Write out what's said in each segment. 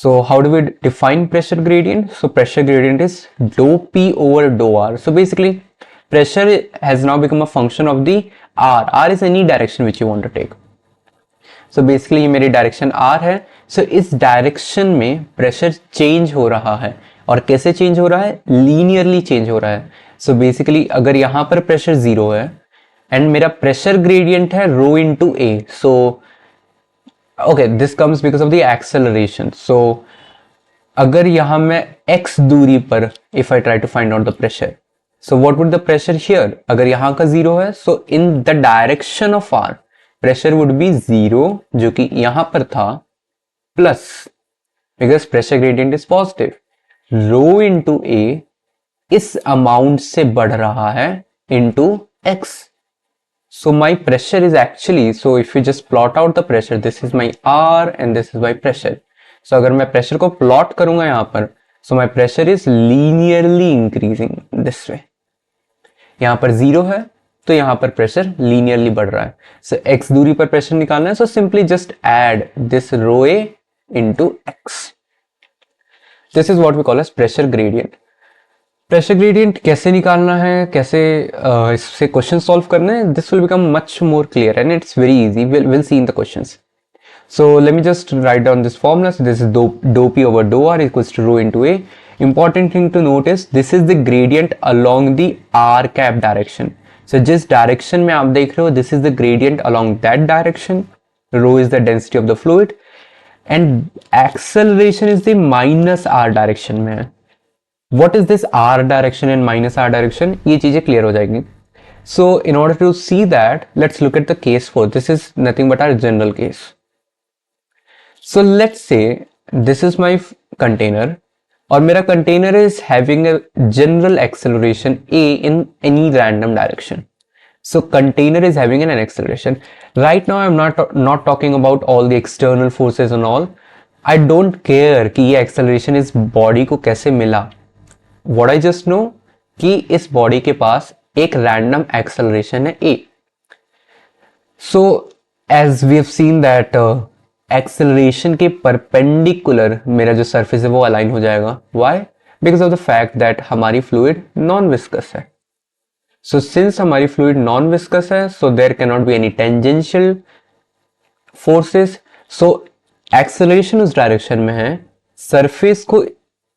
So how do we define pressure gradient? So pressure gradient is dou P over dou R. So basically pressure has now become a function of the R. R is any direction which you want to take. So basically ये मेरी direction R है. So इस direction में pressure change हो रहा है. और कैसे चेंज हो रहा है? लीनियरली चेंज हो रहा है. So basically अगर यहाँ पर प्रेशर 0 है एंड मेरा प्रेशर ग्रेडियंट है rho into a. So okay, this comes because of the acceleration. So अगर यहां मैं x दूरी पर if I try to find out the pressure, so what would the pressure here? अगर यहां का 0 है, so in the direction of r pressure would be 0, जो कि यहां पर था, plus because pressure gradient is positive, rho into a इस अमाउंट से बढ़ रहा है into x. So my pressure is actually, so if you just plot out the pressure, this is my R and this is my pressure. So अगर मैं pressure को plot करूंगा यहाँ पर, so my pressure is linearly increasing this way. यहाँ पर 0 है, तो यहाँ पर pressure linearly बढ़ रहा है. So x दूरी पर pressure निकालना है, so simply just add this rho A into x. This is what we call as pressure gradient. Pressure gradient कैसे निकालना है, कैसे इससे क्वेश्चन सॉल्व करना है, this will become much more clear and it's very easy. Will see in the questions. So let me just write down this formula. So this is dou p over dou r equals to rho into a. Important thing to note is this is the gradient along the r cap direction. So जिस direction में आप देख रहे हो, this is the gradient along that direction. Rho is the density of the fluid and acceleration is the minus r direction में है. What is this r direction and minus r direction? ये चीजें clear हो जाएगी. So in order to see that, let's look at the case 4. This is nothing but our general case. So let's say this is my container और मेरा container is having a general acceleration a in any random direction. So container is having an acceleration. Right now I'm not talking about all the external forces and all. I don't care कि ये acceleration इस body को कैसे मिला. What I just know कि इस body के पास एक रैंडम एक्सेलरेशन है a. So as we have seen that acceleration के परपेंडिकुलर मेरा जो सरफेस है वो अलाइन हो जाएगा. Why? Because of the fact that हमारी फ्लूइड नॉन विस्कस है. So since हमारी फ्लूइड नॉन विस्कस है, so there cannot be any tangential forces. So acceleration उस डायरेक्शन में है, सरफेस को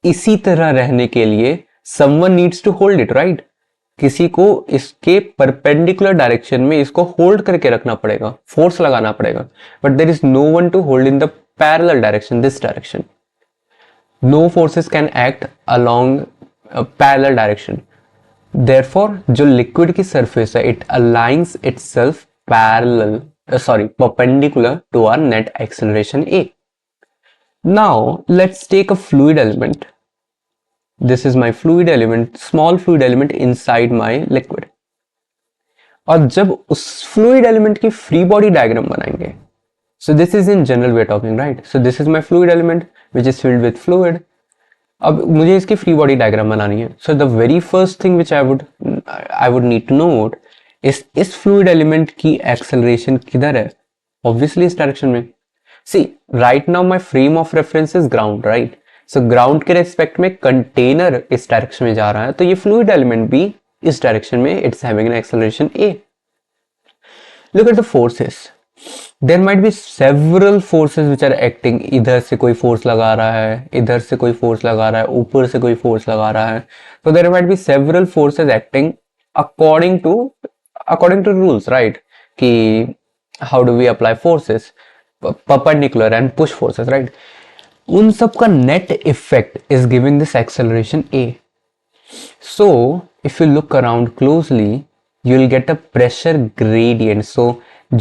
इसी तरह रहने के लिए someone needs to hold it, right? किसी को इसके परपेंडिकुलर डायरेक्शन में इसको होल्ड करके रखना पड़ेगा, फोर्स लगाना पड़ेगा. But there is no one to hold in the parallel direction, this direction. No forces can act along parallel direction. Therefore जो लिक्विड की सरफेस है, it aligns itself parallel, perpendicular to our net acceleration a. Now let's take a fluid element. This is my fluid element, small fluid element inside my liquid. और जब उस fluid element की free body diagram बनाएंगे, so this is in general we are talking, right? So this is my fluid element which is filled with fluid. अब मुझे इसकी free body diagram बनानी है. So the very first thing which I would need to note is इस fluid element की acceleration किधर है? Obviously इस direction में. See, right now my frame of reference is ground, right? So ground के respect में कंटेनर इस direction में जा रहा है, तो ये फ्लूइड एलिमेंट भी इस डायरेक्शन में it's having an acceleration a. Look at the forces. There might be several forces which are acting. इधर से कोई फोर्स लगा रहा है, इधर से कोई फोर्स लगा रहा है, ऊपर से कोई फोर्स लगा रहा है. So there might be several forces acting according to rules, right? कि how do we apply forces? Perpendicular and push forces, right? उन सब का net effect is giving this acceleration a. So if you look around closely, you will get a pressure gradient. So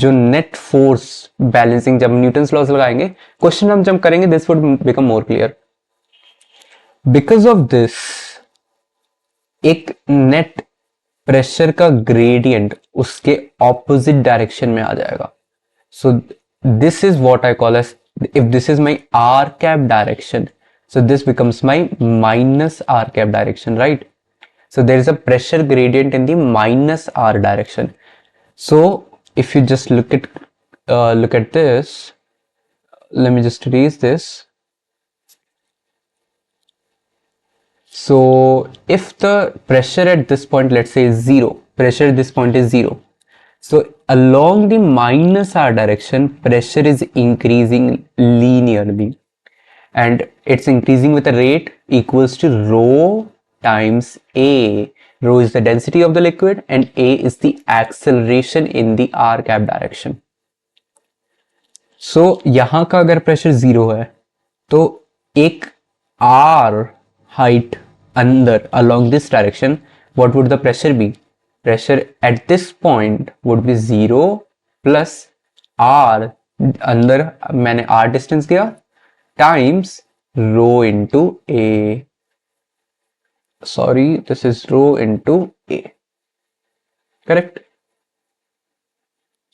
जो net force balancing जब Newton's laws लगाएंगे, question हम जब करेंगे, this would become more clear. Because of this, एक net pressure का gradient उसके opposite direction में आ जाएगा. So this is what I call as, if this is my r cap direction, so this becomes my minus r cap direction, right? So there is a pressure gradient in the minus r direction. So if you just look at this, let me just erase this. So if the pressure at this point, let's say, is 0, pressure at this point is 0, so along the minus r direction pressure is increasing linearly, and it's increasing with a rate equals to rho times A. Rho is the density of the liquid and A is the acceleration in the r cap direction. So यहां का अगर pressure 0 है तो एक r height under along this direction, what would the pressure be? Pressure at this point would be 0 plus r, अंदर मैंने r distance दिया, times rho into A. Sorry, this is rho into A. Correct?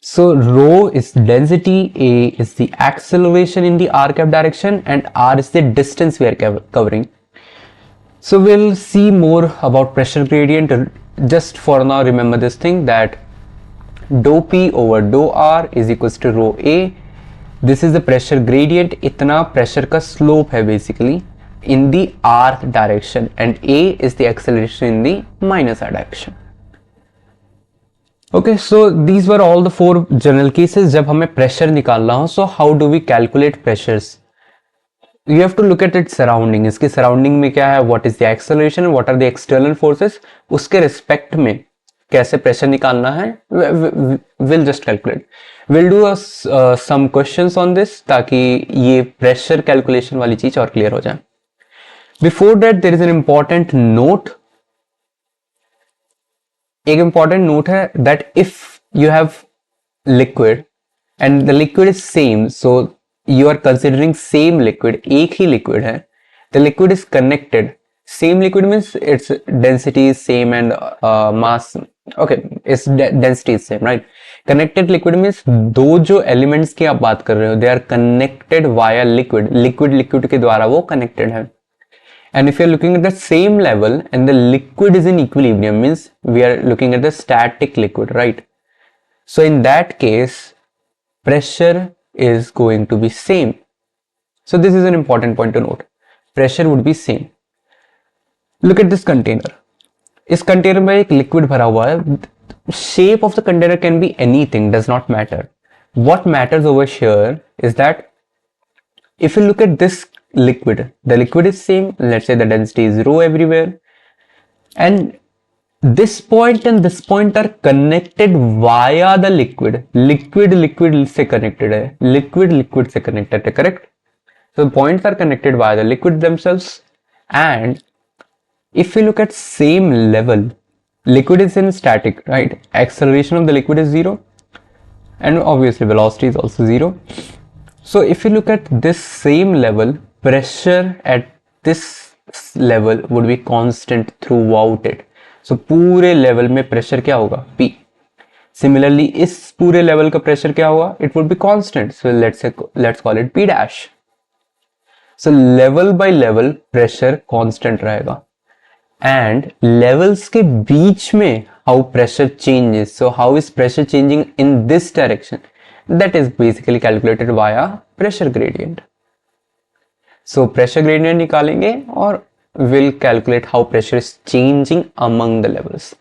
So rho is density, A is the acceleration in the r cap direction, and r is the distance we are covering. So we'll see more about pressure gradient. Just for now, remember this thing, that dou P over dou R is equals to rho A. This is the pressure gradient. इतना pressure का slope है basically in the R direction, and A is the acceleration in the minus R direction. Okay, so these were all the 4 general cases जब हमें pressure निकालना हो. So how do we calculate pressures? You have to look at its surrounding. इसके surrounding में क्या है, what is the acceleration, what are the external forces, उसके respect में कैसे pressure निकालना है, we'll just calculate. We'll do some questions on this ताकि ये pressure calculation वाली चीज और clear हो जाए. Before that, there is an important note. एक important note है that if you have liquid and the liquid is same, so you are considering same liquid, एक ही liquid है, the liquid is connected. Same liquid means its density is same and mass, okay, its density is same, right? Connected liquid means दो जो elements की आप बात कर रहे हो, they are connected via liquid. Liquid के द्वारा वो connected है. And if you are looking at the same level and the liquid is in equilibrium, means we are looking at the static liquid, right? So in that case, pressure is going to be same. So this is an important point to note. Pressure would be same. Look at this container. इस container में एक liquid भरा हुआ है. Shape of the container can be anything, does not matter. What matters over here is that if you look at this liquid, the liquid is same. Let's say the density is rho everywhere, and this point and this point are connected via the liquid. Liquid से connected है, liquid से connected है, correct? So the points are connected via the liquid themselves. And if you look at same level, liquid is in static, right? Acceleration of the liquid is 0, and obviously velocity is also 0. So if you look at this same level, pressure at this level would be constant throughout it. So पूरे level में pressure क्या होगा? P. Similarly, इस पूरे level का pressure क्या होगा? It would be constant. So let's call it P dash. So level by level pressure constant रहेगा. And levels के बीच में how pressure changes. So how is pressure changing in this direction? That is basically calculated via pressure gradient. So pressure gradient निकालेंगे और will calculate how pressure is changing among the levels.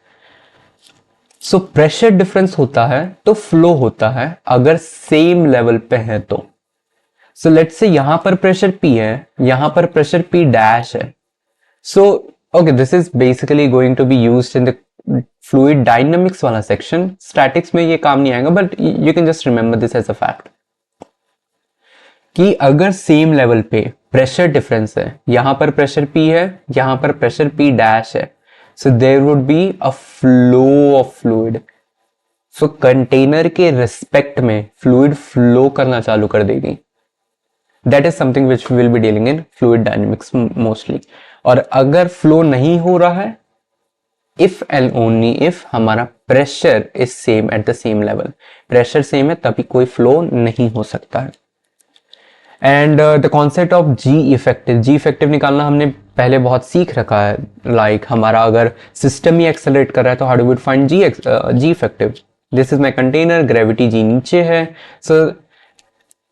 So pressure difference होता है तो flow होता है अगर same level पे है तो. So let's say यहाँ पर pressure P है, यहाँ पर pressure P dash है. So okay, this is basically going to be used in the fluid dynamics वाला section. Statics में ये काम नहीं आएगा, but you can just remember this as a fact. कि अगर सेम लेवल पे प्रेशर डिफरेंस है, यहां पर प्रेशर P है, यहां पर प्रेशर P डैश है, so there would be a flow of fluid. So container के रिस्पेक्ट में फ्लूइड फ्लो करना चालू कर देगी. That is something which will be dealing in fluid dynamics mostly. और अगर फ्लो नहीं हो रहा है, इफ एंड ओनली इफ हमारा pressure is same at the same level, pressure same है तभी कोई फ्लो नहीं हो सकता है. And the concept of G effective निकालना हमने पहले बहुत सीख रखा है. लाइक हमारा अगर सिस्टम ही एक्सेलरेट कर रहा है तो how do we find g effective. This is my container, gravity g नीचे है, सो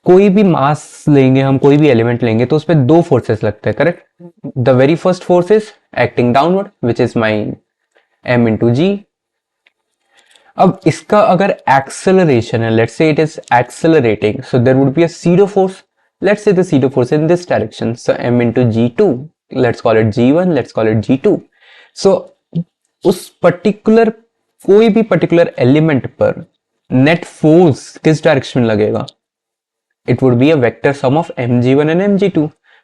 कोई भी मास लेंगे हम, कोई भी एलिमेंट लेंगे तो उस पर दो फोर्सेस लगते हैं, correct? The very first force is acting downward which is my m into g. अब इसका अगर एक्सेलरेशन है, let's say it is accelerating, so there would be a pseudo force, let's say the pseudo force in this direction, so m into g2, let's call it g1, let's call it g2। so उस particular, कोई भी particular element पर net force किस direction में लगेगा? it would be a vector sum of mg1 and mg2,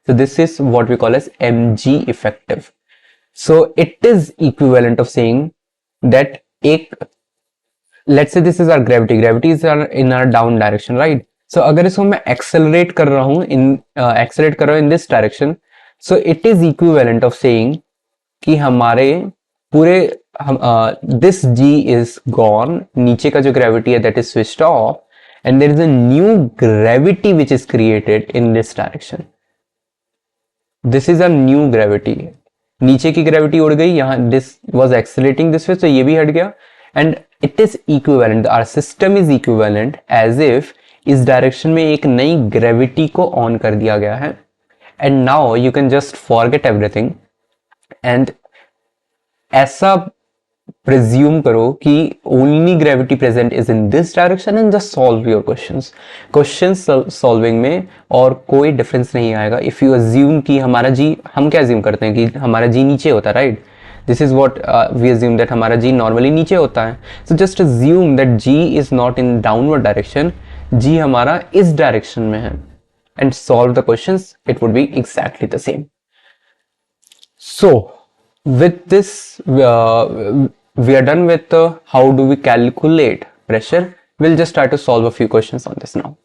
so this is what we call as mg effective। so it is equivalent of saying that एक, let's say this is our gravity is in our down direction, right? so अगर इसको मैं accelerate कर रहा हूँ in this direction, so it is equivalent of saying कि हमारे पूरे this g is gone, नीचे का जो gravity है that is switched off, and there is a new gravity which is created in this direction। this is a new gravity, नीचे की gravity उड़ गई, यहाँ this was accelerating this way, so ये भी हट गया, and it is equivalent, our system is equivalent as if इस direction में एक नई gravity को on कर दिया गया है, and now you can just forget everything and ऐसा presume करो कि only gravity present is in this direction and just solve your questions solving में और कोई difference नहीं आएगा if you assume कि हमारा g, हम क्या assume करते हैं कि हमारा g नीचे होता है, right? this is what we assume that हमारा g normally नीचे होता है, so just assume that g is not in downward direction, g हमारा इस direction में है, and solve the questions, it would be exactly the same। so with this we are done with how do we calculate pressure। we'll just try to solve a few questions on this now।